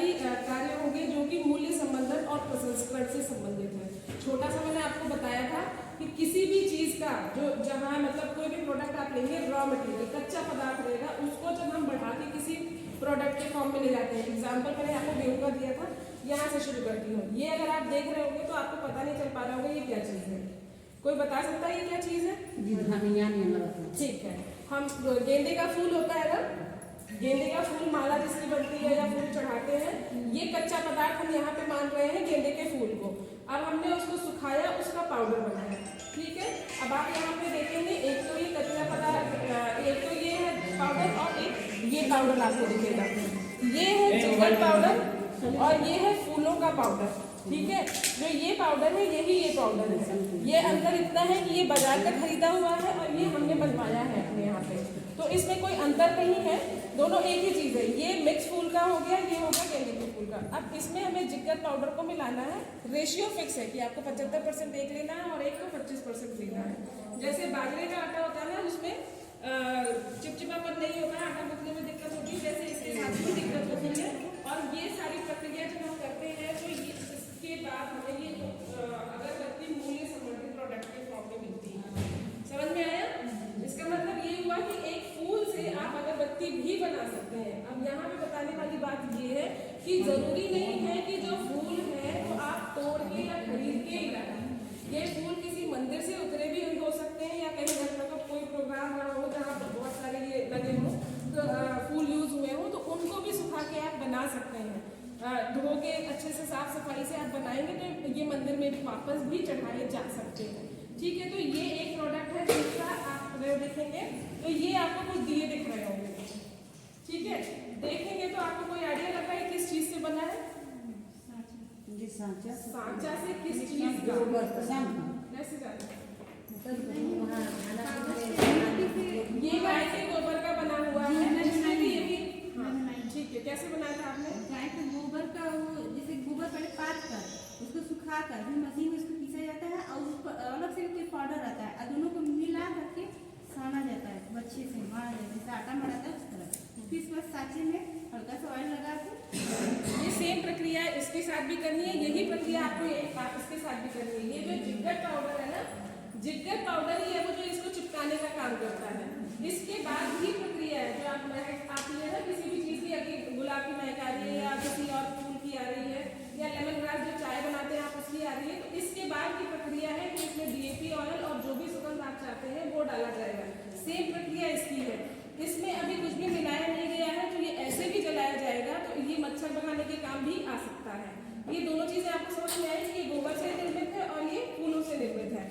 सारी कार्य होंगे जो कि मूल्य संवर्धन और प्रसंस्करण से संबंधित है। छोटा सा मैंने आपको बताया था कि किसी भी चीज का जो जहाँ मतलब कोई भी प्रोडक्ट आप लेंगे, रॉ मटेरियल कच्चा पदार्थ रहेगा, उसको जब हम बढ़ा के किसी प्रोडक्ट के फॉर्म में ले जाते हैं। एग्जाम्पल मैंने आपको गेहूं का दिया था, यहाँ से शुरू करती हूँ। ये अगर आप देख रहे होंगे तो आपको पता नहीं चल पा रहा होगा ये क्या चीज है। कोई बता सकता है ये क्या चीज है? ठीक है, हम गेंदे का फूल होता है ना, गेंदे का फूल माला जिसकी बनती है या फूल चढ़ाते हैं, ये कच्चा पदार्थ हम यहाँ पे मान रहे हैं गेंदे के फूल को। अब हमने उसको सुखाया, उसका पाउडर बनाया, ठीक है। अब आप यहाँ पे देखेंगे एक तो ये कच्चा पदार्थ, एक तो ये है पाउडर और एक ये पाउडर आपको दिखेगा। ये है जिगर पाउडर और ये है फूलों का पाउडर, ठीक है। जो ये पाउडर है यही ये पाउडर है। ये अंतर इतना है कि ये बाजार का खरीदा हुआ है और ये हमने बनवाया है अपने यहाँ पे, तो इसमें कोई अंतर नहीं है, दोनों एक ही चीज है। ये मिक्स फूल का हो गया, ये होगा गेंदे के फूल का। अब इसमें हमें जिगर पाउडर को मिलाना है। रेशियो फिक्स है कि आपको 75% एक लेना है और एक को 25% लेना है। जैसे बाजरे का आटा होता है ना, उसमें चिपचिपापन नहीं होता है, आटा गूंथने में दिक्कत होती है, जैसे इसके साथ भी दिक्कत होती है। और ये सारी प्रक्रिया जब हम करते हैं तो इसके बाद हमें ये अगरबत्ती मूल्य संवर्धित प्रोडक्ट के फॉर्म में मिलती है। समझ में आया? इसका मतलब ये हुआ कि एक फूल से आप अगरबत्ती भी बना सकते हैं। अब यहाँ पे बताने वाली बात ये है कि जरूरी नहीं है कि जो फूल है वो आप तोड़ के या खरीद के ही लगाएं। ये फूल किसी मंदिर से उतरे भी हो सकते हैं या कहीं घर का कोई प्रोग्राम रहा हो जहाँ पर बहुत सारे ये लगे हों, तो फूल यूज हुए हों, तो उनको भी सुखा के आप बना सकते हैं। धो के अच्छे से साफ सफाई से आप बनाएंगे तो ये मंदिर में भी वापस भी चढ़ाए जा सकते हैं, ठीक है। तो ये एक प्रोडक्ट है जिसका आप देखेंगे तो ये आपको कुछ दिए दिख रहे होंगे, ठीक है। देखेंगे तो आपको कोई आइडिया लग रहा है किस चीज से बना है? सांचा से किस चीज का? कैसे जाना? ये गाय के गोबर का बना हुआ है, इसमें भी ये भी ठीक है। कैसे बनाया था आपने? गाय के गोबर का, वो जैसे गोबर पहले पात कर उसको सुखा कर फिर मशीन में उसको पीसा जाता है और उस पर अलग से कोई पाउडर आता है और दोनों को मिला करके साना जाता है, अच्छे से मारा जाता है, जैसे आटा मराता है उस तरह। फिर इसके बाद सांचे में हल्का सा ऑयल लगा के ये सेम प्रक्रिया इसके साथ भी करनी है, यही प्रक्रिया आपको इसके साथ भी करनी है। ये जो जिगर पाउडर है ना, जिगर पाउडर ही है वो जो इसको चिपकाने का काम करता है। इसके बाद भी प्रक्रिया है जो आप महक आती है ना, किसी भी चीज की, गुलाब की महक आ रही है या किसी और फूल की आ रही है या लेमन ग्रास जो चाय बनाते हैं आप उसकी आ रही है, तो इसके बाद की प्रक्रिया है कि इसमें डीएपी ऑयल और जो भी सुगंध आप चाहते हैं वो डाला जाएगा। सेम प्रक्रिया इसकी है, इसमें अभी कुछ भी मिलाया नहीं गया है, तो ये ऐसे भी जलाया जाएगा तो ये मच्छर भगाने के काम भी आ सकता है। ये दोनों चीजें आपको समझ में आई कि ये गोबर से निर्मित है और ये फूलों से निर्मित है।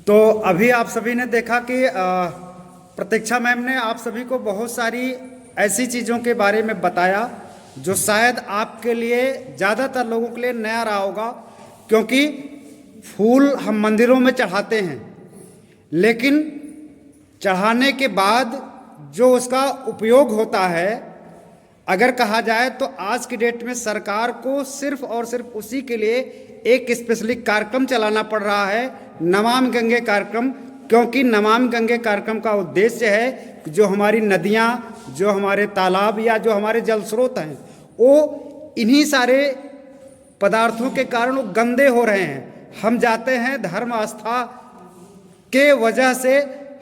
तो अभी आप सभी ने देखा कि प्रतीक्षा मैम ने आप सभी को बहुत सारी ऐसी चीज़ों के बारे में बताया जो शायद आपके लिए, ज़्यादातर लोगों के लिए नया रहा होगा, क्योंकि फूल हम मंदिरों में चढ़ाते हैं, लेकिन चढ़ाने के बाद जो उसका उपयोग होता है, अगर कहा जाए तो आज की डेट में सरकार को सिर्फ और सिर्फ उसी के लिए एक स्पेशली कार्यक्रम चलाना पड़ रहा है, नमामि गंगे कार्यक्रम। क्योंकि नमामि गंगे कार्यक्रम का उद्देश्य है कि जो हमारी नदियाँ, जो हमारे तालाब या जो हमारे जल स्रोत हैं, वो इन्हीं सारे पदार्थों के कारण वो गंदे हो रहे हैं। हम जाते हैं धर्म आस्था के वजह से,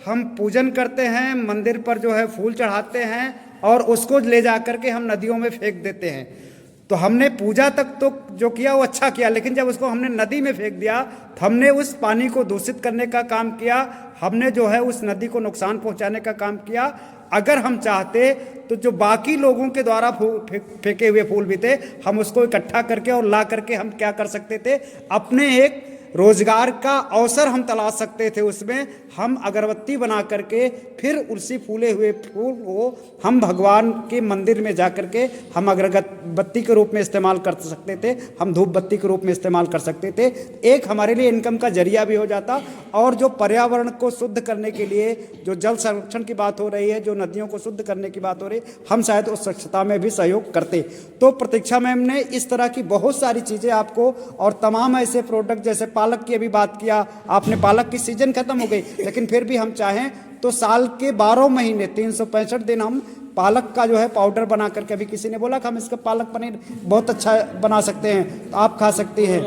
हम पूजन करते हैं, मंदिर पर जो है फूल चढ़ाते हैं और उसको ले जा कर के हम नदियों में फेंक देते हैं। तो हमने पूजा तक तो जो किया वो अच्छा किया, लेकिन जब उसको हमने नदी में फेंक दिया तो हमने उस पानी को दूषित करने का काम किया, हमने जो है उस नदी को नुकसान पहुंचाने का काम किया। अगर हम चाहते तो जो बाकी लोगों के द्वारा फेंके हुए फूल भी थे, हम उसको इकट्ठा करके और ला करके हम क्या कर सकते थे, अपने एक रोजगार का अवसर हम तलाश सकते थे। उसमें हम अगरबत्ती बना करके फिर उसी फूले हुए फूल को हम भगवान के मंदिर में जा करके हम अगरबत्ती के रूप में इस्तेमाल कर सकते थे, हम धूप बत्ती के रूप में इस्तेमाल कर सकते थे। एक हमारे लिए इनकम का जरिया भी हो जाता, और जो पर्यावरण को शुद्ध करने के लिए जो जल संरक्षण की बात हो रही है, जो नदियों को शुद्ध करने की बात हो रही है, हम शायद उस स्वच्छता में भी सहयोग करते। तो प्रतीक्षा मैम ने इस तरह की बहुत सारी चीज़ें आपको, और तमाम ऐसे प्रोडक्ट, जैसे पालक की अभी बात किया आपने, पालक की सीजन खत्म हो गई, लेकिन फिर भी हम चाहें तो साल के 12 महीने 365 दिन हम पालक का जो है पाउडर बना करके, अभी किसी ने बोला कि हम इसका पालक पनीर बहुत अच्छा बना सकते हैं, तो आप खा सकती हैं।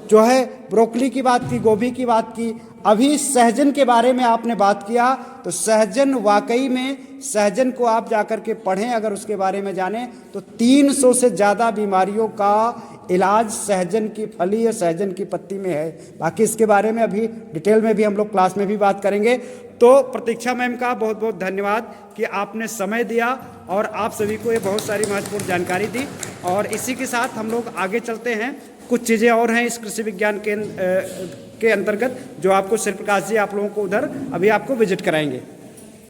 जो है ब्रोकली की बात की, गोभी की बात की, अभी सहजन के बारे में आपने बात किया, तो सहजन वाकई में सहजन को आप जाकर के पढ़ें, अगर उसके बारे में जानें तो 300 से ज़्यादा बीमारियों का इलाज सहजन की फली या सहजन की पत्ती में है। बाकी इसके बारे में अभी डिटेल में भी हम लोग क्लास में भी बात करेंगे। तो प्रतीक्षा मैम का बहुत बहुत धन्यवाद कि आपने समय दिया और आप सभी को ये बहुत सारी महत्वपूर्ण जानकारी दी। और इसी के साथ हम लोग आगे चलते हैं। कुछ चीज़ें और हैं इस कृषि विज्ञान के अंतर्गत जो आपको शिव प्रकाश जी आप लोगों को उधर अभी आपको विजिट कराएंगे।